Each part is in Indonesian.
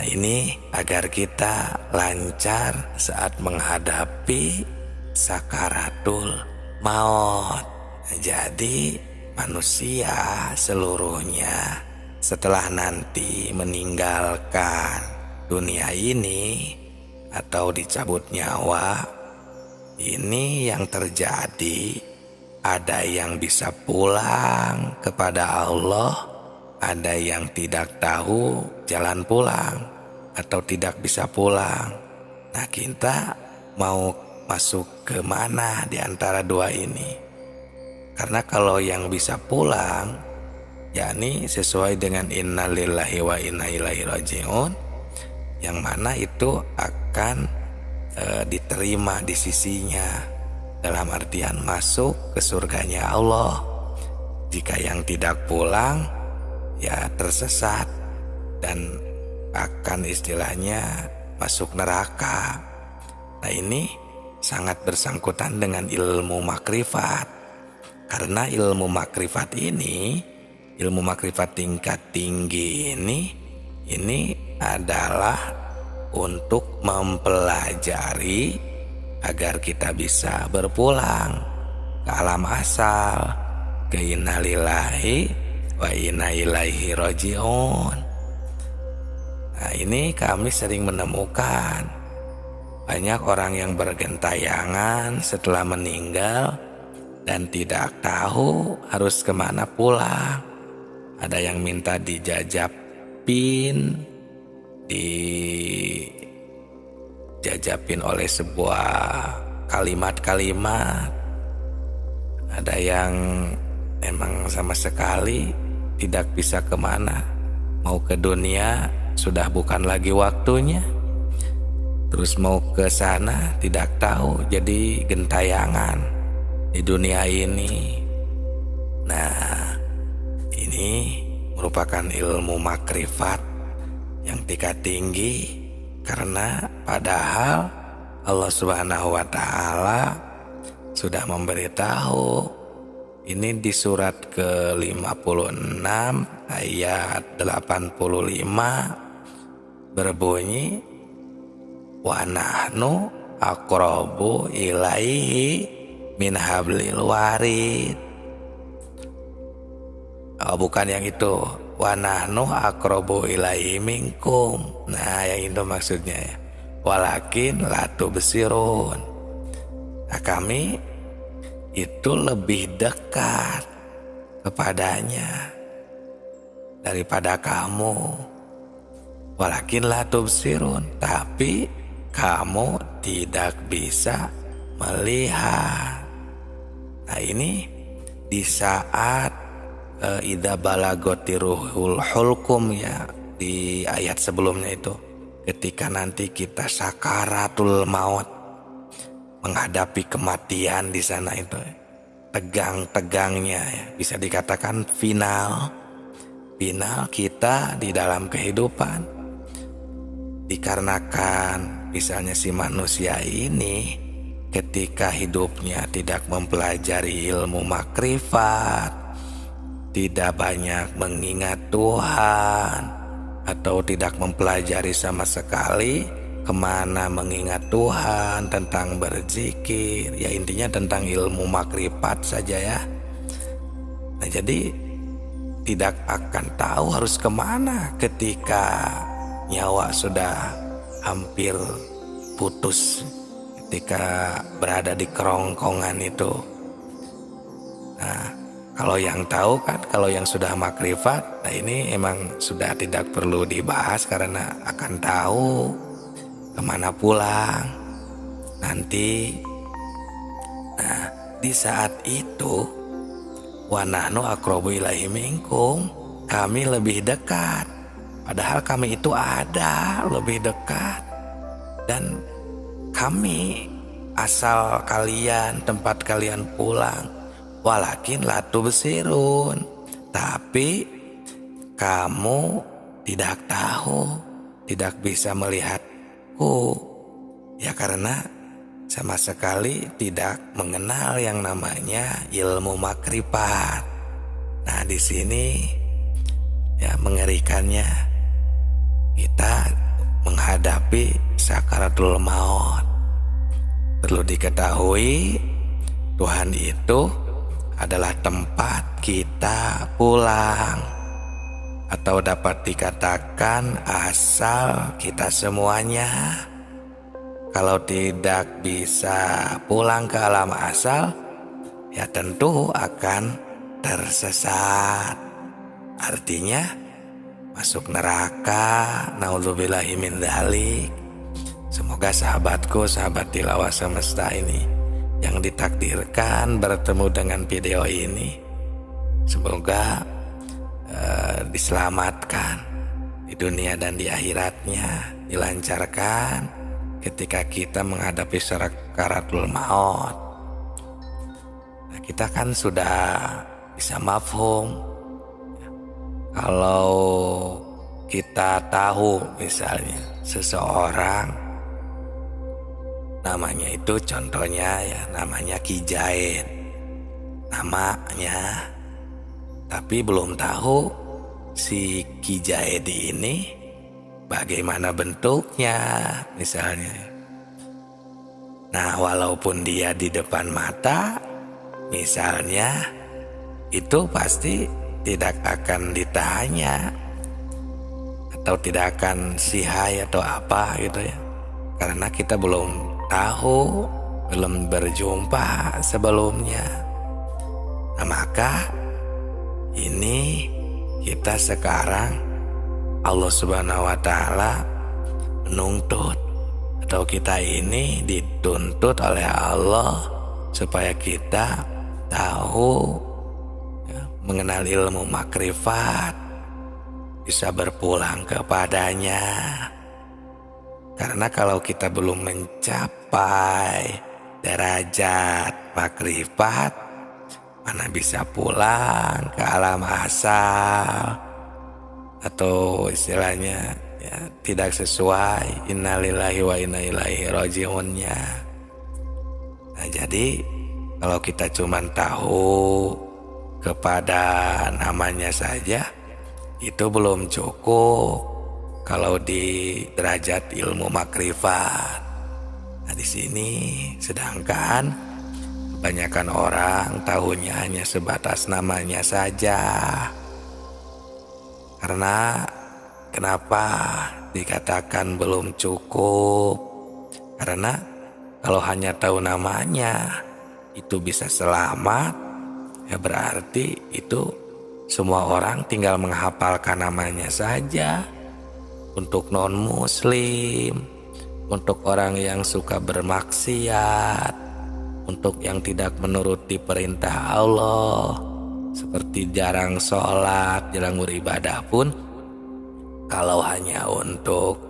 ini agar kita lancar saat menghadapi sakaratul maut. Jadi manusia seluruhnya setelah nanti meninggalkan dunia ini atau dicabut nyawa, ini yang terjadi, ada yang bisa pulang kepada Allah, ada yang tidak tahu jalan pulang atau tidak bisa pulang. Nah, kita mau masuk ke mana di antara dua ini? Karena kalau yang bisa pulang, yakni sesuai dengan innalillahi wa inna ilaihi raji'un, yang mana itu akan diterima di sisinya, dalam artian masuk ke surganya Allah. Jika yang tidak pulang, ya tersesat dan akan istilahnya masuk neraka. Nah, ini sangat bersangkutan dengan ilmu makrifat. Karena ilmu makrifat ini, ilmu makrifat tingkat tinggi ini adalah untuk mempelajari agar kita bisa berpulang ke alam asal, ke innalillahi wa inna ilaihi raji'un. Nah, ini kami sering menemukan banyak orang yang bergentayangan setelah meninggal dan tidak tahu harus kemana pulang. Ada yang minta dijajapin oleh sebuah kalimat-kalimat. Ada yang memang sama sekali tidak bisa kemana, mau ke dunia sudah bukan lagi waktunya, terus mau ke sana tidak tahu, jadi gentayangan di dunia ini. Nah, ini merupakan ilmu makrifat yang tingkat tinggi, karena padahal Allah Subhanahu wa Ta'ala sudah memberitahu ini di surat ke-56 ayat 85 berbunyi, wa nahnu aqrabu ilaihi min hablil warid. Oh, bukan yang itu. Wa nahnu aqrabu ilaihi minkum. Nah, yang itu maksudnya ya. Walakin la tubsirun. Nah, kami itu lebih dekat kepadanya daripada kamu. Walakin la tubsirun, tapi kamu tidak bisa melihat. Nah, ini di saat idza balagoti ruhul hulkum, ya, di ayat sebelumnya itu, ketika nanti kita sakaratul maut, menghadapi kematian di sana itu tegang-tegangnya, ya, bisa dikatakan final kita di dalam kehidupan. Dikarenakan misalnya si manusia ini ketika hidupnya tidak mempelajari ilmu makrifat, tidak banyak mengingat Tuhan, atau tidak mempelajari sama sekali kemana mengingat Tuhan, tentang berzikir, ya intinya tentang ilmu makrifat saja ya. Nah, jadi tidak akan tahu harus kemana ketika nyawa sudah hampir putus, ketika berada di kerongkongan itu. Nah, kalau yang tahu kan, kalau yang sudah makrifat, nah ini emang sudah tidak perlu dibahas karena akan tahu kemana pulang nanti. Nah, di saat itu wa nahnu aqrabu ilaihi minkum, kami lebih dekat. Padahal kami itu ada lebih dekat, dan kami asal kalian, tempat kalian pulang. Walakin la tubsirun, tapi kamu tidak tahu, tidak bisa melihatku, ya karena sama sekali tidak mengenal yang namanya ilmu makrifat. Nah, di sini ya mengerikannya, kita menghadapi sakaratul maut. Perlu diketahui, Tuhan itu adalah tempat kita pulang, atau dapat dikatakan asal kita semuanya. Kalau tidak bisa pulang ke alam asal, ya tentu akan tersesat. Artinya masuk neraka. Naudzubillahi min dzalik. Semoga sahabatku, sahabat tilawah semesta ini yang ditakdirkan bertemu dengan video ini, semoga diselamatkan di dunia dan di akhiratnya, dilancarkan ketika kita menghadapi sakaratul maut. Nah, kita kan sudah bisa mafhum. Kalau kita tahu misalnya seseorang namanya itu, contohnya ya, namanya Ki Jaid, namanya, tapi belum tahu si Ki Jaid ini bagaimana bentuknya misalnya. Nah, walaupun dia di depan mata misalnya, itu pasti tidak akan ditanya atau tidak akan sihai atau apa gitu ya, karena kita belum tahu, belum berjumpa sebelumnya. Nah, maka ini kita sekarang, Allah Subhanahu wa Ta'ala menuntut, atau kita ini dituntut oleh Allah supaya kita tahu ya, mengenal ilmu makrifat, bisa berpulang kepadanya. Karena kalau kita belum mencapai derajat makrifat, mana bisa pulang ke alam asal, atau istilahnya ya, tidak sesuai innalillahi wa inna ilaihi rajiunnya. Nah, jadi kalau kita cuma tahu kepada namanya saja, itu belum cukup kalau di derajat ilmu makrifat. Nah, di sini sedangkan kebanyakan orang tahunya hanya sebatas namanya saja. Karena kenapa dikatakan belum cukup? Karena kalau hanya tahu namanya itu bisa selamat, ya berarti itu semua orang tinggal menghafalkan namanya saja. Untuk non-muslim, untuk orang yang suka bermaksiat, untuk yang tidak menuruti perintah Allah, seperti jarang sholat, jarang beribadah pun, kalau hanya untuk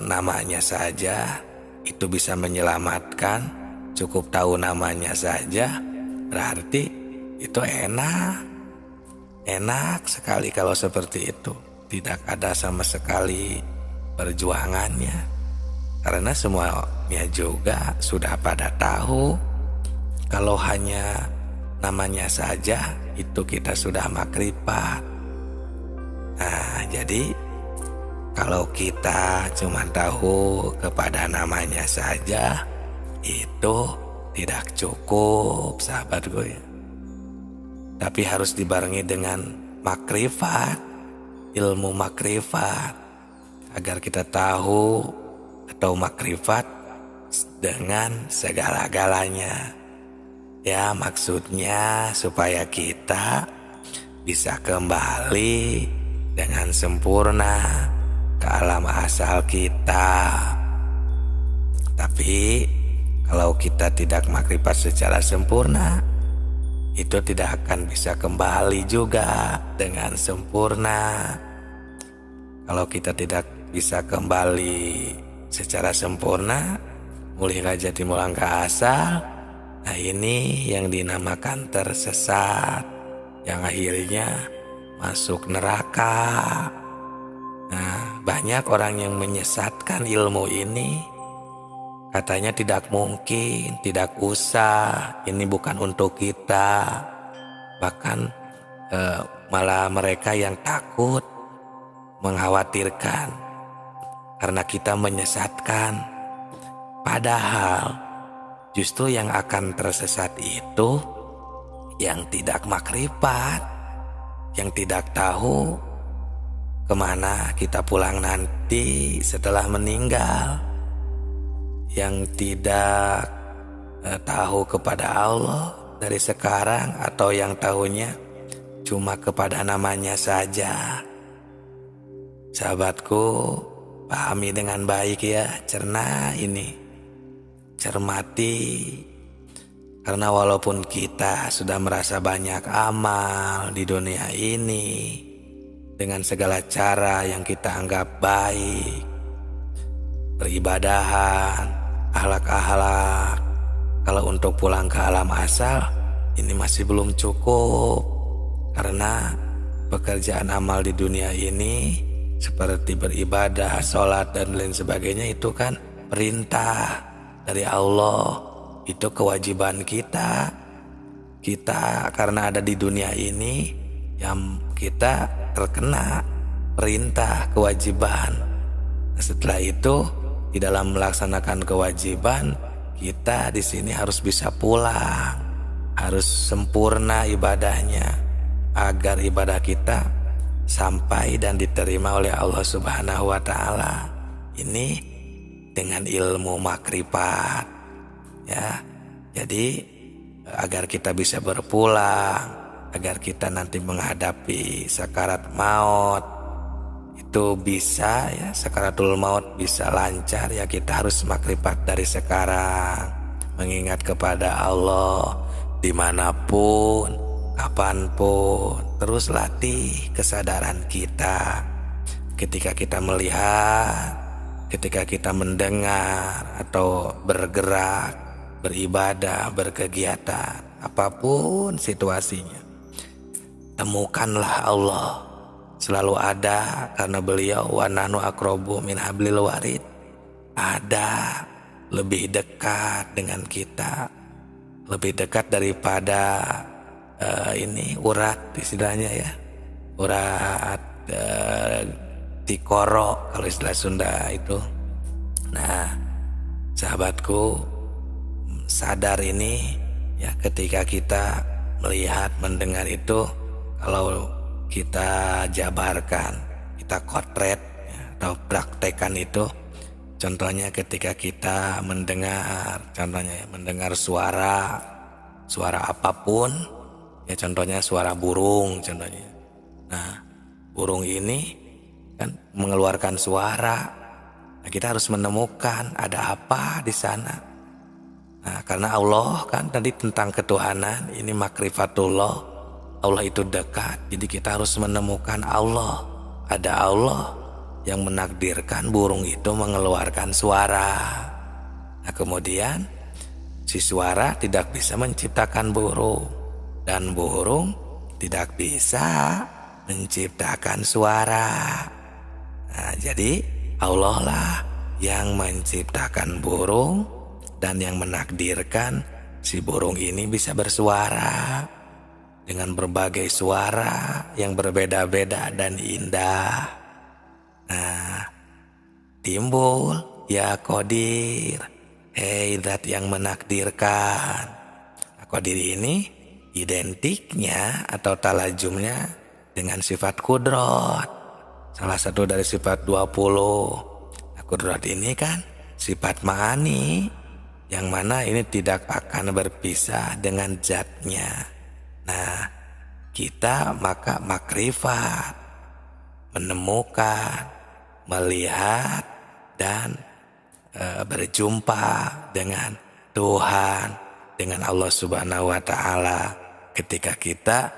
namanya saja itu bisa menyelamatkan, cukup tahu namanya saja, berarti itu enak sekali kalau seperti itu. Tidak ada sama sekali perjuangannya, karena semuanya juga sudah pada tahu kalau hanya namanya saja itu kita sudah makrifat. Nah, jadi kalau kita cuma tahu kepada namanya saja itu tidak cukup, sahabatku ya. Tapi harus dibarengi dengan makrifat, ilmu makrifat, agar kita tahu atau makrifat dengan segala-galanya. Ya, maksudnya supaya kita bisa kembali dengan sempurna ke alam asal kita. Tapi kalau kita tidak makrifat secara sempurna, itu tidak akan bisa kembali juga dengan sempurna. Kalau kita tidak bisa kembali secara sempurna, mulih jadi mulang ke asal, nah ini yang dinamakan tersesat, yang akhirnya masuk neraka. Nah, banyak orang yang menyesatkan ilmu ini. Katanya tidak mungkin, tidak usah, ini bukan untuk kita. Bahkan malah mereka yang takut, mengkhawatirkan karena kita menyesatkan. Padahal justru yang akan tersesat itu yang tidak makrifat, yang tidak tahu kemana kita pulang nanti setelah meninggal, yang tidak tahu kepada Allah dari sekarang, atau yang tahunya cuma kepada namanya saja. Sahabatku, pahami dengan baik ya, cerna ini, cermati. Karena walaupun kita sudah merasa banyak amal di dunia ini dengan segala cara yang kita anggap baik, peribadahan, akhlak-akhlak, kalau untuk pulang ke alam asal ini masih belum cukup. Karena pekerjaan amal di dunia ini seperti beribadah, sholat dan lain sebagainya itu kan perintah dari Allah. Itu kewajiban kita. Kita karena ada di dunia ini, yang kita terkena perintah, kewajiban. Nah, setelah itu di dalam melaksanakan kewajiban, kita di sini harus bisa pulang, harus sempurna ibadahnya agar ibadah kita sampai dan diterima oleh Allah Subhanahu wa taala. Ini dengan ilmu makrifat. Ya, jadi agar kita bisa berpulang, agar kita nanti menghadapi sakarat maut itu bisa ya, sakaratul maut bisa lancar ya, kita harus makrifat dari sekarang, mengingat kepada Allah dimanapun, kapanpun. Terus latih kesadaran kita ketika kita melihat, ketika kita mendengar atau bergerak, beribadah, berkegiatan, apapun situasinya, temukanlah Allah. Selalu ada, karena beliau wa nahnu aqrabu min hablil warid, ada, lebih dekat dengan kita, lebih dekat daripada ini urat istilahnya ya, urat tikoro kalau istilah Sunda itu. Nah, sahabatku, sadar ini ya, ketika kita melihat, mendengar itu, kalau kita jabarkan, kita kotret ya, atau praktekkan itu, contohnya ketika kita mendengar, contohnya mendengar suara apapun ya, contohnya suara burung contohnya. Nah, burung ini kan mengeluarkan suara. Nah, kita harus menemukan ada apa di sana. Nah, karena Allah kan tadi tentang ketuhanan, ini makrifatullah, Allah itu dekat. Jadi kita harus menemukan Allah. Ada Allah yang menakdirkan burung itu mengeluarkan suara. Nah, kemudian si suara tidak bisa menciptakan burung, dan burung tidak bisa menciptakan suara. Nah, jadi Allah lah yang menciptakan burung dan yang menakdirkan si burung ini bisa bersuara dengan berbagai suara yang berbeda-beda dan indah. Nah, timbul ya Qadir, hei zat yang menakdirkan. Nah, Qadir ini identiknya atau talajumnya dengan sifat kudrat, salah satu dari sifat 20. Nah, kudrat ini kan sifat ma'ani, yang mana ini tidak akan berpisah dengan zatnya. Nah, kita maka makrifat, menemukan, melihat, dan berjumpa dengan Tuhan, dengan Allah Subhanahu wa taala ketika kita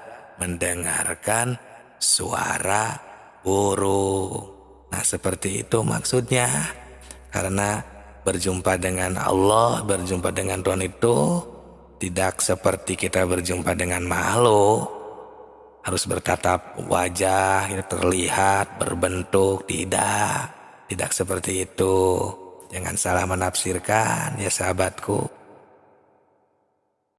mendengarkan suara burung. Nah, seperti itu maksudnya. Karena berjumpa dengan Allah, berjumpa dengan Tuhan itu tidak seperti kita berjumpa dengan makhluk, harus bertatap wajah, terlihat, berbentuk. Tidak seperti itu. Jangan salah menafsirkan ya sahabatku.